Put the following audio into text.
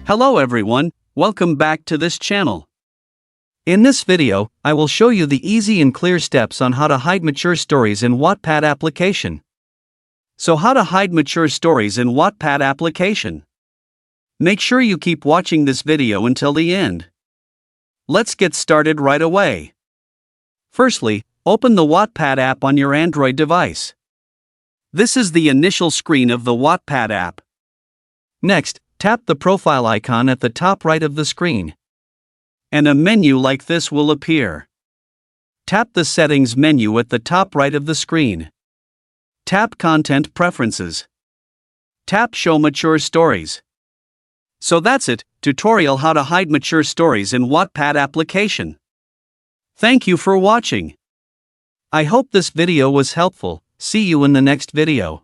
Hello everyone, welcome back to this channel. In this video, I will show you the easy and clear steps on how to hide mature stories in Wattpad application. So how to hide mature stories in Wattpad application? Make sure you keep watching this video until the end. Let's get started right away. Firstly, open the Wattpad app on your Android device. This is the initial screen of the Wattpad app. Next, tap the profile icon at the top right of the screen. And a menu like this will appear. Tap the Settings menu at the top right of the screen. Tap Content Preferences. Tap Show Mature Stories. So that's it, tutorial how to hide mature stories in Wattpad application. Thank you for watching. I hope this video was helpful. See you in the next video.